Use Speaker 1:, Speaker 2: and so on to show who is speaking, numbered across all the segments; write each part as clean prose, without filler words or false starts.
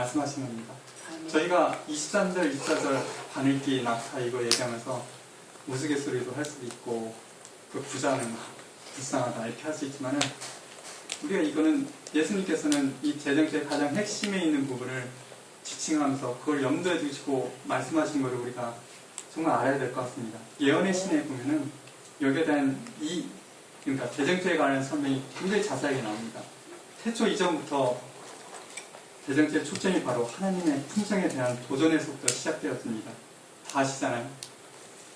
Speaker 1: 말씀하신 겁니다. 저희가 23절, 24절 바늘기, 낙타 이거 얘기하면서 우스갯소리도 할 수도 있고 그 부자는 불쌍하다 이렇게 할 수 있지만은 우리가 이거는 예수님께서는 이 재정체의 가장 핵심에 있는 부분을 지칭하면서 그걸 염두에 두시고 말씀하신 것을 우리가 정말 알아야 될 것 같습니다. 예언의 신에 보면은 여기에 대한 그러니까 재정체에 관한 설명이 굉장히 자세하게 나옵니다. 태초 이전부터 재정체의 초점이 바로 하나님의 품성에 대한 도전에서부터 시작되었습니다. 다 아시잖아요.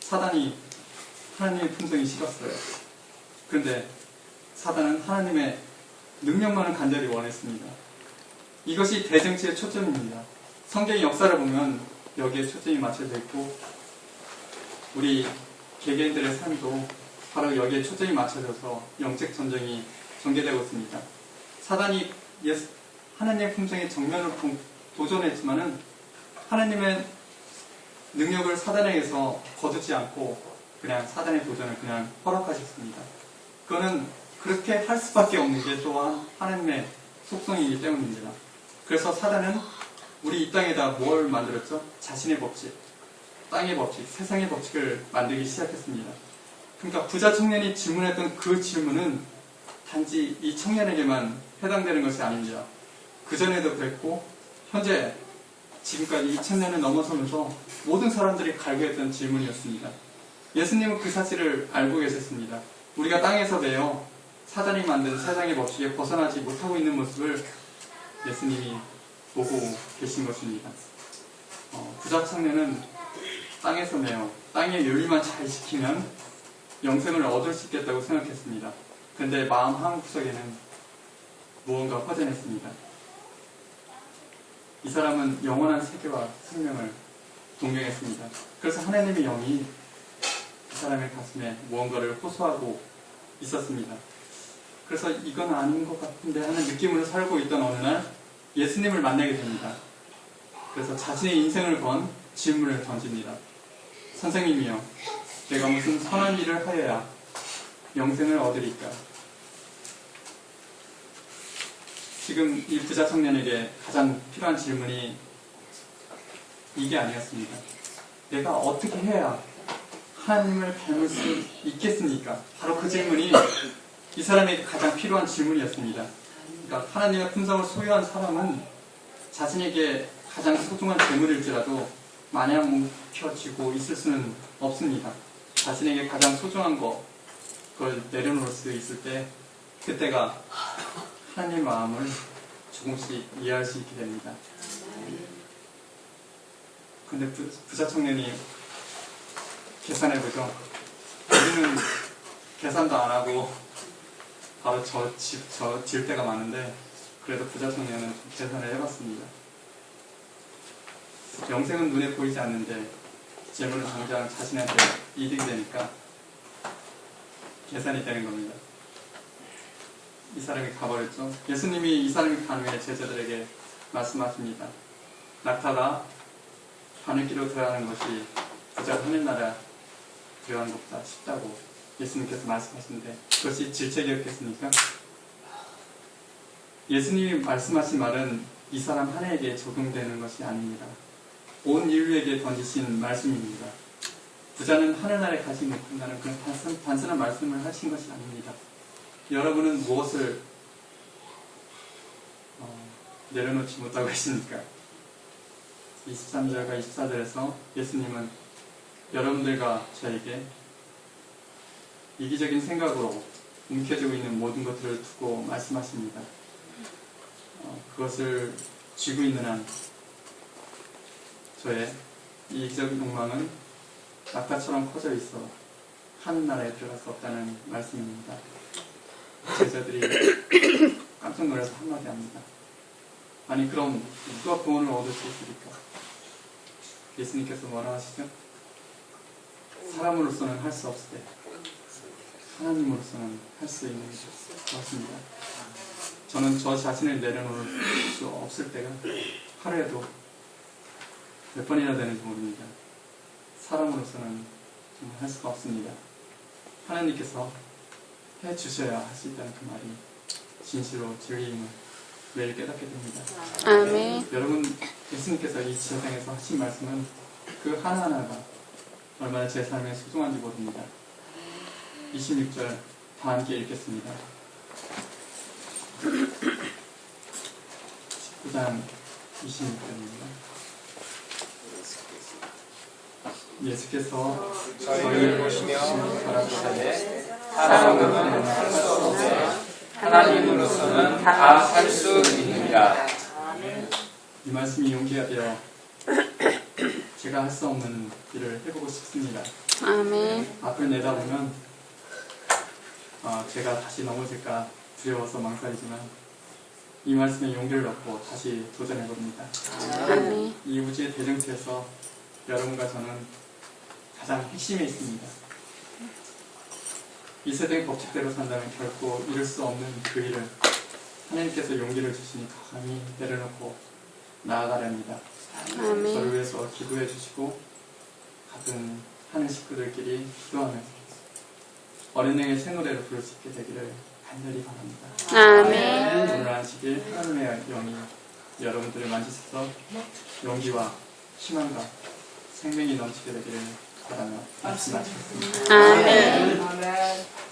Speaker 1: 사단이 하나님의 품성이 싫었어요. 그런데 사단은 하나님의 능력만을 간절히 원했습니다. 이것이 대정체의 초점입니다. 성경의 역사를 보면 여기에 초점이 맞춰져 있고 우리 개개인들의 삶도 바로 여기에 초점이 맞춰져서 영적 전쟁이 전개되고 있습니다. 사단이 하나님의 품성에 정면으로 도전했지만은 하나님의 능력을 사단에게서 거두지 않고 그냥 사단의 도전을 그냥 허락하셨습니다. 그거는 그렇게 할 수밖에 없는 게 또한 하나님의 속성이기 때문입니다. 그래서 사단은 우리 이 땅에다 뭘 만들었죠? 자신의 법칙, 땅의 법칙, 세상의 법칙을 만들기 시작했습니다. 그러니까 부자 청년이 질문했던 그 질문은 단지 이 청년에게만 해당되는 것이 아닙니다. 그전에도 그랬고 현재 지금까지 2000년을 넘어서면서 모든 사람들이 갈구했던 질문이었습니다. 예수님은 그 사실을 알고 계셨습니다. 우리가 땅에서 매여 사단이 만든 세상의 법칙에 벗어나지 못하고 있는 모습을 예수님이 보고 계신 것입니다. 부자 청년은 땅에서 매여 땅의 윤리만 잘 지키면 영생을 얻을 수 있겠다고 생각했습니다. 그런데 마음 한구석에는 무언가 허전했습니다. 이 사람은 영원한 세계와 생명을 동경했습니다. 그래서 하나님의 영이 이 사람의 가슴에 무언가를 호소하고 있었습니다. 그래서 이건 아닌 것 같은데 하는 느낌으로 살고 있던 어느 날 예수님을 만나게 됩니다. 그래서 자신의 인생을 건 질문을 던집니다. 선생님이여, 내가 무슨 선한 일을 하여야 영생을 얻으리까? 지금 이 부자 청년에게 가장 필요한 질문이 이게 아니었습니다. 내가 어떻게 해야 하나님을 닮을 수 있겠습니까? 바로 그 질문이 이 사람에게 가장 필요한 질문이었습니다. 그러니까 하나님의 품성을 소유한 사람은 자신에게 가장 소중한 재물일지라도 마냥 묵혀지고 있을 수는 없습니다. 자신에게 가장 소중한 그걸 내려놓을 수 있을 때 그때가 하나님의 마음을 조금씩 이해할 수 있게 됩니다. 근데 부자 청년이 계산해보죠. 우리는 계산도 안 하고 바로 질 때가 많은데 그래도 부자 청년은 계산을 해봤습니다. 영생은 눈에 보이지 않는데 재물은 당장 자신한테 이득이 되니까 계산이 되는 겁니다. 이 사람이 가버렸죠. 예수님이 이 사람이 간 후에 제자들에게 말씀하십니다. 낙타가 바늘기로 들어가는 것이 부자 하늘나라 들어가는 것보다 쉽다고 예수님께서 말씀하시는데 그것이 질책이었겠습니까? 예수님이 말씀하신 말은 이 사람 하나에게 적용되는 것이 아닙니다. 온 인류에게 던지신 말씀입니다. 부자는 하늘나라에 가지 못한다는 그런 단순한 말씀을 하신 것이 아닙니다. 여러분은 무엇을 내려놓지 못하고 계십니까? 23절과 24절에서 예수님은 여러분들과 저에게 이기적인 생각으로 움켜쥐고 있는 모든 것들을 두고 말씀하십니다. 그것을 쥐고 있는 한 저의 이 이기적인 욕망은 낙타처럼 커져 있어 하늘나라에 들어갈 수 없다는 말씀입니다. 제자들이 깜짝 놀라서 한마디 합니다. 아니 그럼 누가 구원을 얻을 수 있을까? 예수님께서 뭐라 하시죠? 사람으로서는 할 수 없을 때 하나님으로서는 할 수 있는 것 같습니다. 저는 저 자신을 내려놓을 수 없을 때가 하루에도 몇 번이나 되는지 모릅니다. 사람으로서는 정말 할 수가 없습니다. 하나님께서 해주셔야 할 수 있다는 그 말이 진실로 진리임을 매일 깨닫게 됩니다.
Speaker 2: 아멘.
Speaker 1: 여러분 예수님께서 이 세상에서 하신 말씀은 그 하나하나가 얼마나 제 삶에 소중한지 모릅니다. 26절 다 함께 읽겠습니다. 19장 26절입니다. 예수께서
Speaker 2: 저희를 보시며
Speaker 1: 가라사대
Speaker 2: 사람으로는 할 수 없되 하나님으로서는 다 할 수 있느니라.
Speaker 1: 이 말씀이 용기가 되어 제가 할 수 없는 일을 해보고 싶습니다.
Speaker 3: 아멘.
Speaker 1: 앞을 내다보면 제가 다시 넘어질까 두려워서 망설이지만 이 말씀에 용기를 얻고 다시 도전해봅니다.
Speaker 3: 아멘.
Speaker 1: 이 우주의 대정체에서 여러분과 저는 가장 핵심에 있습니다. 이 세상의 법칙대로 산다면 결코 이룰 수 없는 그 일을 하나님께서 용기를 주시니 강히 내려놓고 나아가렵니다. 저를
Speaker 3: 아멘.
Speaker 1: 위해서 기도해 주시고 같은 하는 식구들끼리 기도하면서 어린이의 새 노래를 부를 수 있게 되기를 간절히 바랍니다.
Speaker 3: 아멘.
Speaker 1: 오늘 안식일 하나님의 영이 여러분들을 만지셔서 용기와 희망과 생명이 넘치게 되기를 바라며 말씀하시겠습니다.
Speaker 3: 아멘.